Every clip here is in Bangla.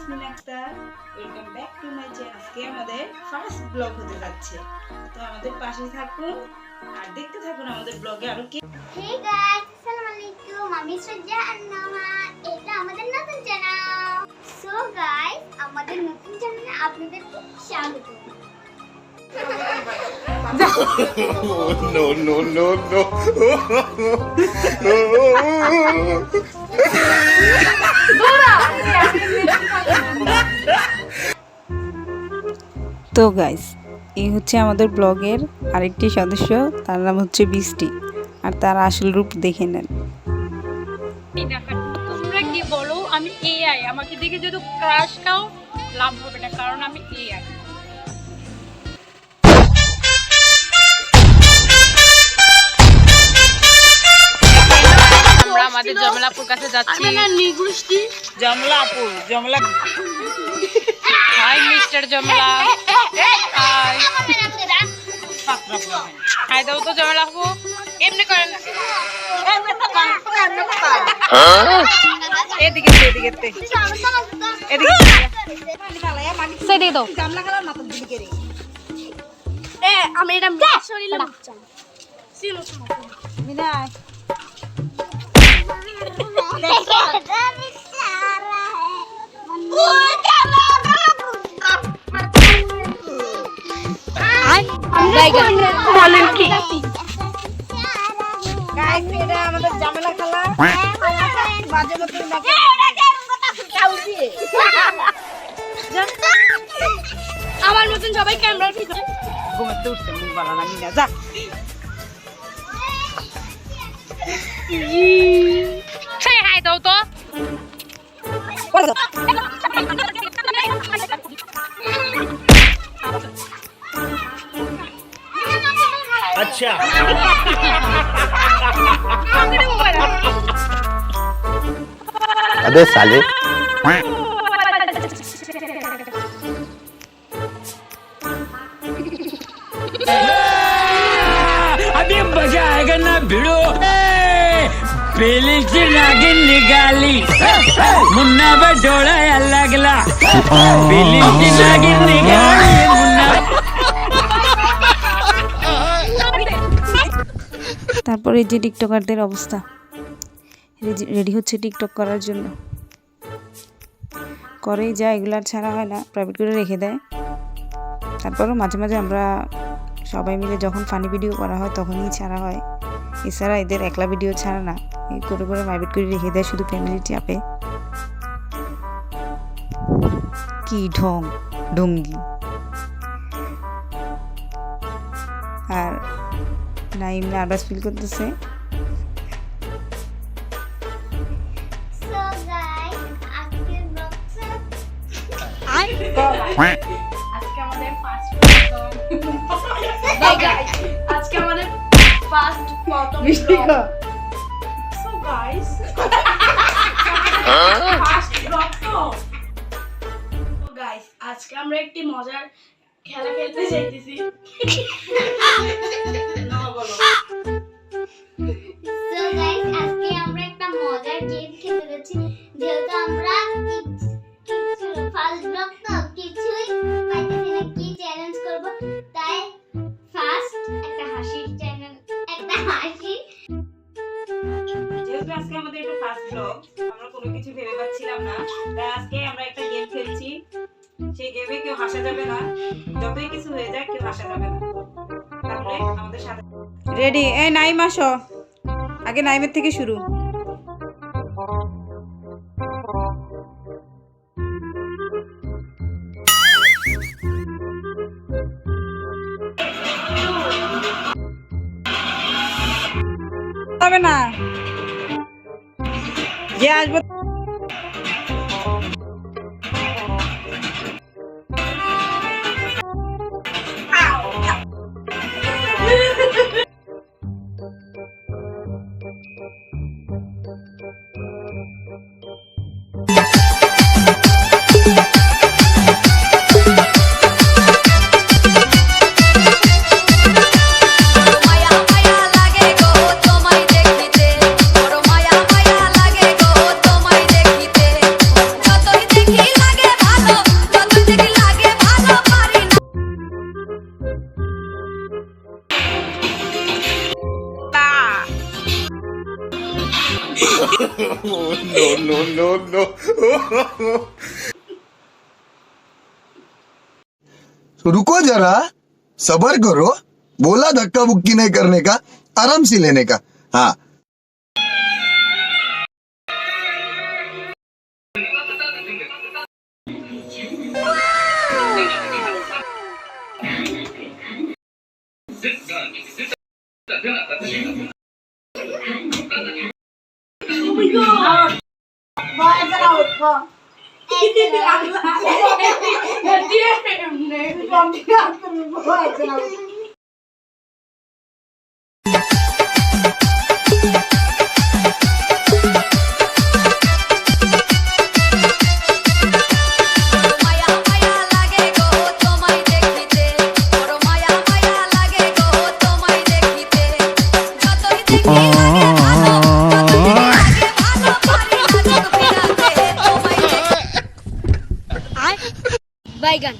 Yasmin Akter, welcome back to my channel. আজকে আমাদের ফার্স্ট ব্লগ হতে যাচ্ছে, তো আমাদের পাশে থাকুন আর দেখতে থাকুন আমাদের ব্লগে আরো কি। হে গাইস, আসসালামু আলাইকুম। আমি সুজা আন্নামা। এটা আমাদের নতুন চ্যানেল। সো গাইস, আমাদের নতুন চ্যানেলে আপনাদেরকে স্বাগত। No, no, no, no. তো গাইস, এই হচ্ছে আমাদের ব্লগের আরেকটি সদস্য, তার নাম হচ্ছে বৃষ্টি, আর তার আসল রূপ দেখে নেন। তোমরা কি বলো? আমি এআই, আমাকে দেখে যদি ক্রাশ খাও লাভ হবে না, কারণ আমি এআই। আমরা আমাদের জমলাপুর কাছে যাচ্ছি। Jamlapur, Jamla. Hi mister Jamla. Hi hi দাও তো জমলাপু। এমনি করেন এদিকে এদিকে এদিকে সেটাই দাও। আমি এটা শরীরে বুঝছাম সিনো বিনায় বলেন কি? গাইস, এটা আমাদের জামেলা খালা। মাঝে মধ্যে নাকি আমার মতন সবাই ক্যামেরার ভিতরে ঘুমাতে উঠছে, মুখ বালা না মিনা যা। সেই হাই দাও তো। अच्छा अबे साले अभी मजा आएगा ना भिड़ो। पहले से नागिन निकाली मुन्ना बटोला लगला। पहले से नागिन निकाली मुन्ना। তারপরে এই যে টিকটকারদের অবস্থা, রেডি হচ্ছে টিকটক করার জন্য। করেই যা, এগুলার ছাড়া হয় না, প্রাইভেট করে রেখে দেয়। তারপরেও মাঝে মাঝে আমরা সবাই মিলে যখন ফানি ভিডিও করা হয় তখনই ছাড়া হয়, এছাড়া এদের একলা ভিডিও ছাড়া না। এই করে করে প্রাইভেট করে রেখে দেয় শুধু ফ্যামিলি চাপে। কি ঢং ঢঙ্গি। আর নাইম নার্ভাস ফিল করতেছে। সো গাইস, আজকের ব্লগটা আজকে আমাদের ফার্স্ট আজকে আমাদের ফার্স্ট প্রথম সো গাইস ফার্স্ট ব্লগ তো গাইস, আজকে আমরা একটি মজার খেলা খেলতে চাইতেছি। সো গাইস, আজকে আমরা একটা মজার গেম খেলতে যাচ্ছি। যেহেতু আমরা ফার্স্ট ব্লগ তো কিছুই পাইতেছি না কি চ্যালেঞ্জ করব, তাই ফার্স্ট একটা হাসির চ্যানেল, একটা হাসি। যেহেতু আজকে আমাদের এটা ফার্স্ট ব্লগ, আমরা কোনো কিছু ভেবে পাচ্ছিলাম না, তাই আজকে আমরা একটা গেম খেলছি। সেই গেমে কেউ হাসা যাবে না, যতই কিছু হয়ে যায় কেউ হাসা যাবে না। তাহলে আমাদের সাথে রেডি। এই নাইম আসো, আগে নাইমের থেকে শুরু। হবে না, যে আসবো মায়া মায়া লাগে গো তোমায় দেখিতে, বড় মায়া মায়া লাগে গো তোমায়। no, no, no. रुको जरा, सबर करो। बोला धक्का बुक्की नहीं करने का, आराम से लेने का। हाँ। মায়া মায়া লাগে গো তোমায় দেখিতে, বড় মায়া মায়া লাগে গো তোমায় দেখিতে, যতই দেখি লাগে ভালো, যতই লাগে ভালো, পারি না চোখ ফিরাতে তোমায় দেখি। বাইগান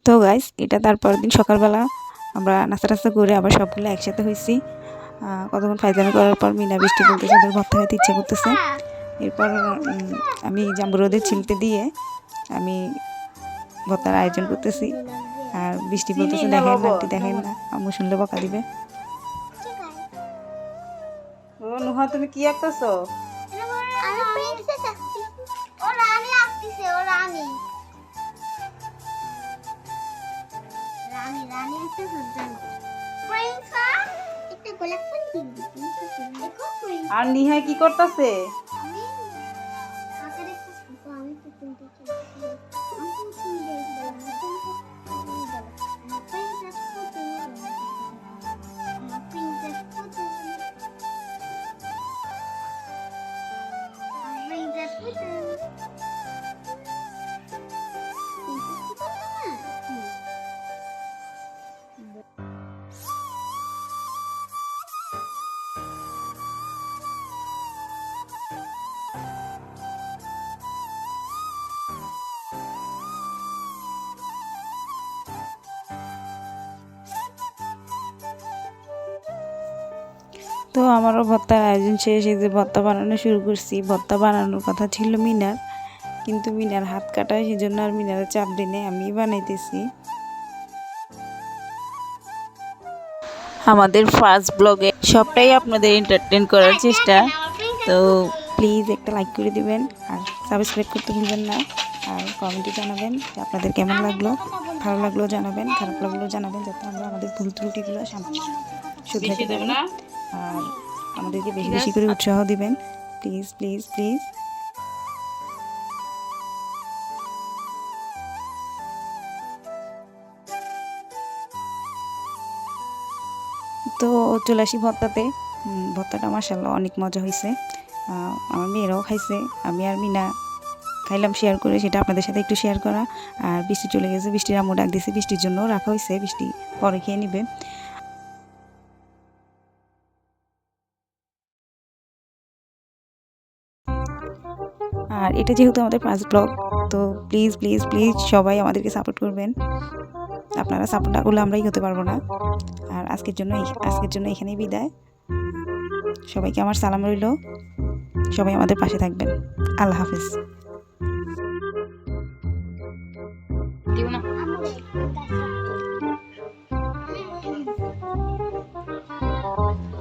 তো গাইস, এটা তারপরের দিন সকালবেলা আমরা নাস্তা টাস্তা করে আবার সবগুলো একসাথে হয়েছি। কতক্ষণ ফাইজলামি করার পর মিনা বৃষ্টি বলতেছে ওদের ভর্তা খাইতে ইচ্ছা করতেছে। এরপর আমি জাম্বু রোদে ছিলতে দিয়ে আমি ভর্তার আয়োজন করতেছি। আর বৃষ্টি বলতেছে দেখেন না আন্টি, দেখেন না, আম্মু শুনলে বকা দিবে। ও নুহা, তুমি কি আঁকতেছো? আমি প্রিন্সেস আঁকতেছি। ও রানী আঁকতেছে, ও রানী। রানী রানী একটা সজ্জন। প্রিন্সেস একটা গোলাপ ফুল দিবি। দেখো প্রিন্সেস। আর নিহা কি করতেছে? আমি আকারে একটা ফুল, আমি তো তুলতে চাই। আমি তো ফুল দেখবো। প্রিন্সেস ফুল। প্রিন্সেস ফুল। প্রিন্সেস ফুল। তো আমারও ভর্তার আয়োজন শেষ। এই যে ভর্তা বানানো শুরু করছি। ভর্তা বানানোর কথা ছিল মিনার, কিন্তু মিনার হাত কাটায়, সেই জন্য আর মিনারের চাপ দিনে আমি বানাইতেছি। আমাদের ফার্স্ট ব্লগে সবটাই আপনাদের এন্টারটেইন করার চেষ্টা। তো প্লিজ একটা লাইক করে দিবেন আর সাবস্ক্রাইব করতে ভুলবেন না। আর কমেন্টে জানাবেন যে আপনাদের কেমন লাগলো। ভালো লাগলেও জানাবেন, খারাপ লাগলেও জানাবেন, যাতে আমরা আমাদের ভুল ত্রুটিগুলো শুধরাতে পারি। আর আমাদেরকে বেশি বেশি করে উৎসাহ দিবেন, প্লিজ প্লিজ প্লিজ। তো চলে আসি ভর্তাতে। ভর্তাটা মাশাআল্লাহ অনেক মজা হয়েছে। আমার মেয়েরাও খাইছে, আমি আর মিনা খাইলাম শেয়ার করে, সেটা আপনাদের সাথে একটু শেয়ার করা। আর বৃষ্টি চলে গেছে, বৃষ্টির আম্মু ডাক দিয়েছে, বৃষ্টির জন্য রাখা হয়েছে, বৃষ্টি পরে খেয়ে নিবে। আর এটা যেহেতু আমাদের ফার্স্ট ব্লগ, তো প্লিজ প্লিজ প্লিজ সবাই আমাদেরকে সাপোর্ট করবেন। আপনারা সাপোর্ট না করলে আমরাই হতে পারবো না। আর আজকের জন্য এখানেই বিদায়। সবাইকে আমার সালাম রইল। সবাই আমাদের পাশে থাকবেন। আল্লাহ হাফেজ।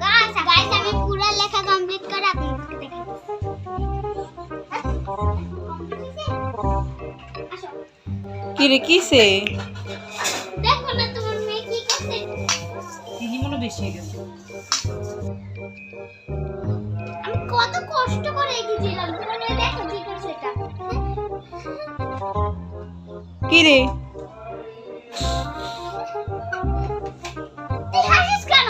গাছ কি রে কিসে দেখো না তোমার মেয়ে কি করছে। চিনি মনে বেশি হয়ে গেছে। আমি কত কষ্ট করে এঁকেছিলাম, তোমার মেয়ে দেখো কি করছে এটা। কি রে তুই হাসিস কেন?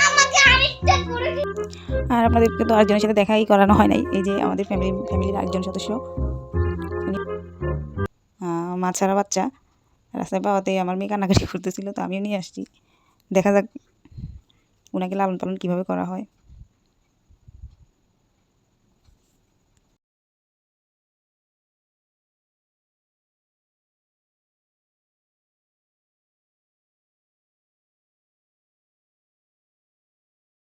আমাকে আরেকটা করে দিন। আর আপনাদেরকে তো আরেকজনের সাথে দেখাই করানো হয় নাই। এই যে আমাদের ফ্যামিলির আরেকজন সদস্য, মা ছাড়া বাচ্চা রাস্তায় পাওয়াতে আমার মেয়ে কান্নাকাটি করতেছিল, তো আমিও নিয়ে আসছি। দেখা যাক ওনাকে লালন পালন কীভাবে করা হয়।